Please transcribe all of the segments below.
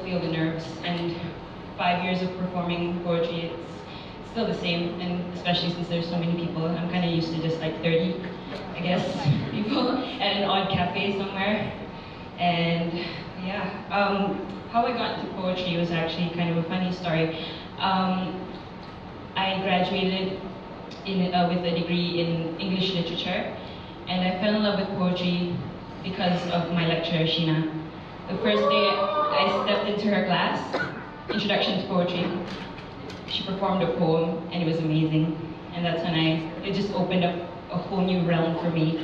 feel the nerves, and 5 years of performing poetry, it's still the same, and especially since there's so many people. I'm kind of used to just like 30, I guess, people at an odd cafe somewhere. And yeah, how I got into poetry was actually kind of a funny story. I graduated with a degree in English literature, and I fell in love with poetry because of my lecturer, Sheena. The first day I stepped into her class, Introduction to Poetry, she performed a poem, and it was amazing. And that's when it just opened up a whole new realm for me.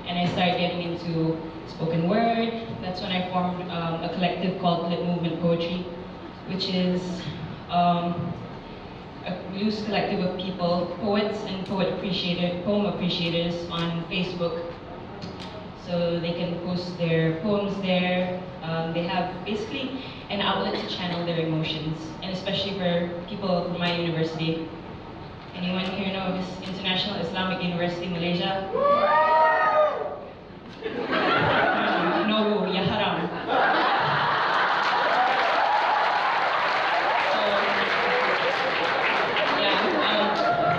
And I started getting into spoken word. That's when I formed a collective called Lit Movement Poetry, which is a loose collective of people, poets and poem appreciators on Facebook. So they can post their poems there. They have basically an outlet to channel their emotions, and especially for people from my university. Anyone here know of this International Islamic University Malaysia? No, ya haram.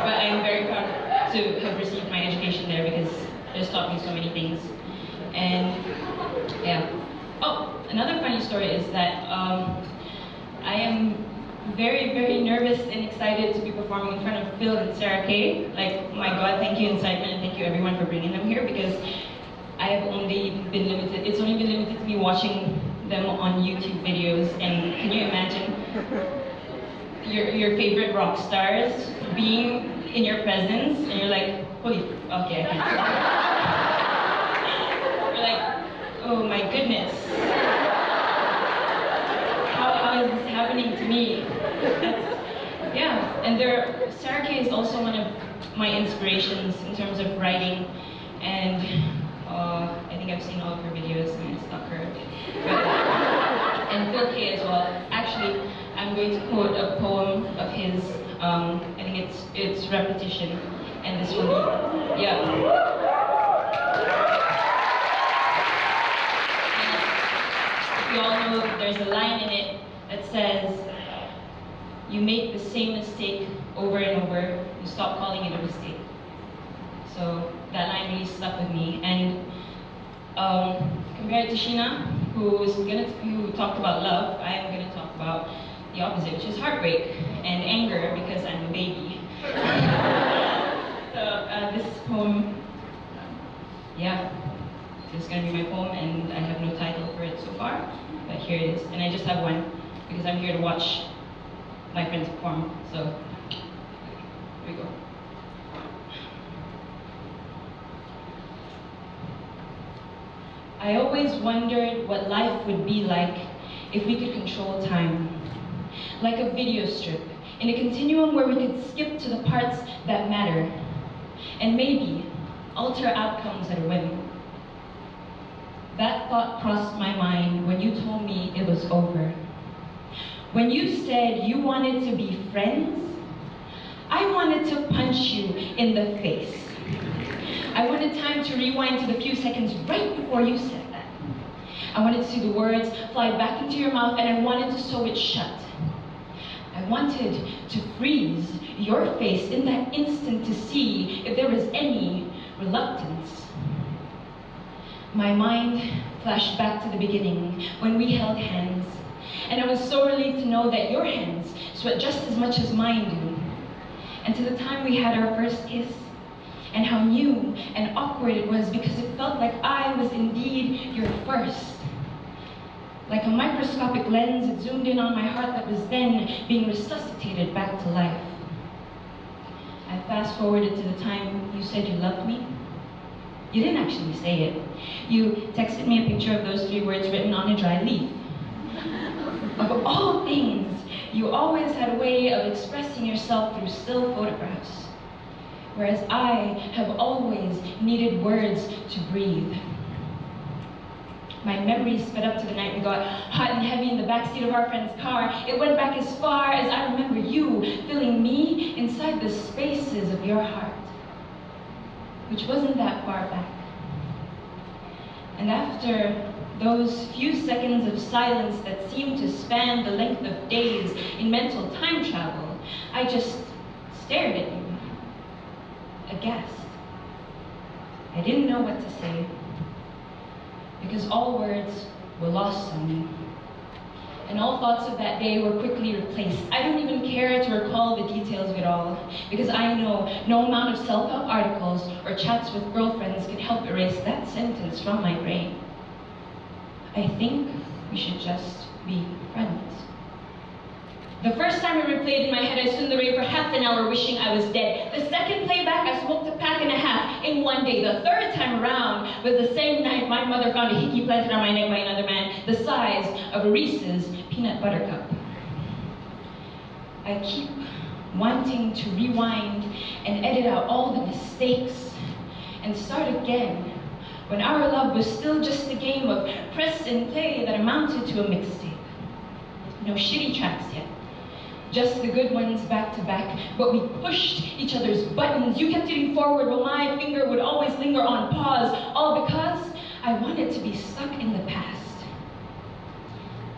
But I'm very proud to have received my education there because it has taught me so many things. And yeah. Oh, another funny story is that I am very, very nervous and excited to be performing in front of Phil and Sarah Kay. Like, my God, thank you Incitement, and thank you everyone for bringing them here, because I have only been limited, it's only been limited to me watching them on YouTube videos. And can you imagine your favorite rock stars being in your presence, and you're like, holy, okay, I can't. Oh my goodness. How is this happening to me? Yeah, and Sarah Kay is also one of my inspirations in terms of writing, and I think I've seen all of her videos and I stalk her. And Phil Kay as well. Actually, I'm going to quote a poem of his, I think it's Repetition, and this will be, yeah. You all know there's a line in it that says, you make the same mistake over and over, you stop calling it a mistake. So that line really stuck with me. And compared to Sheena, who talked about love, I am going to talk about the opposite, which is heartbreak and anger, because I'm a baby. So this poem, yeah. This is going to be my poem, and I have no title for it so far, but here it is. And I just have one, because I'm here to watch my friends perform, so here we go. I always wondered what life would be like if we could control time. Like a video strip, in a continuum where we could skip to the parts that matter, and maybe alter outcomes at a whim. That thought crossed my mind when you told me it was over. When you said you wanted to be friends, I wanted to punch you in the face. I wanted time to rewind to the few seconds right before you said that. I wanted to see the words fly back into your mouth, and I wanted to sew it shut. I wanted to freeze your face in that instant to see if there was any reluctance. My mind flashed back to the beginning when we held hands, and I was so relieved to know that your hands sweat just as much as mine do. And to the time we had our first kiss, and how new and awkward it was because it felt like I was indeed your first. Like a microscopic lens, it zoomed in on my heart that was then being resuscitated back to life. I fast forwarded to the time you said you loved me. You didn't actually say it. You texted me a picture of those 3 words written on a dry leaf. Of all things, you always had a way of expressing yourself through still photographs, whereas I have always needed words to breathe. My memories sped up to the night we got hot and heavy in the backseat of our friend's car. It went back as far as I remember you filling me inside the spaces of your heart, which wasn't that far back. And after Those few seconds of silence that seemed to span the length of days in mental time travel, I just stared at you, aghast. I didn't know what to say, because all words were lost on me. And all thoughts of that day were quickly replaced. I don't even care to recall the details of it all, because I know no amount of self-help articles or chats with girlfriends can help erase that sentence from my brain. I think we should just be friends. The first time it replayed in my head, I stood in the rain for half an hour wishing I was dead. The second playback, I smoked a pack and a half in one day. The third time around was the same night my mother found a hickey planted on my neck by another man, the size of a Reese's peanut butter cup. I keep wanting to rewind and edit out all the mistakes and start again when our love was still just a game of press and play that amounted to a mixtape. No shitty tracks yet. Just the good ones back to back, but we pushed each other's buttons. You kept hitting forward while my finger would always linger on pause, all because I wanted to be stuck in the past.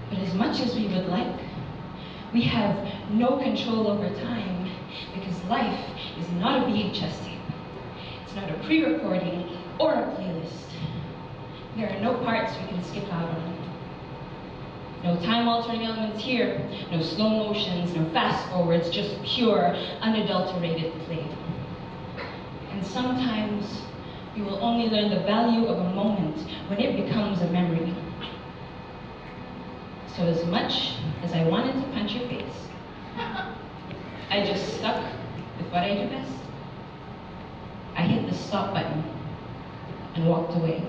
But as much as we would like, we have no control over time, because life is not a VHS tape. It's not a pre-recording or a playlist. There are no parts we can skip out on. No time-altering elements here, no slow motions, no fast-forwards, just pure, unadulterated play. And sometimes you will only learn the value of a moment when it becomes a memory. So as much as I wanted to punch your face, I just stuck with what I do best. I hit the stop button and walked away.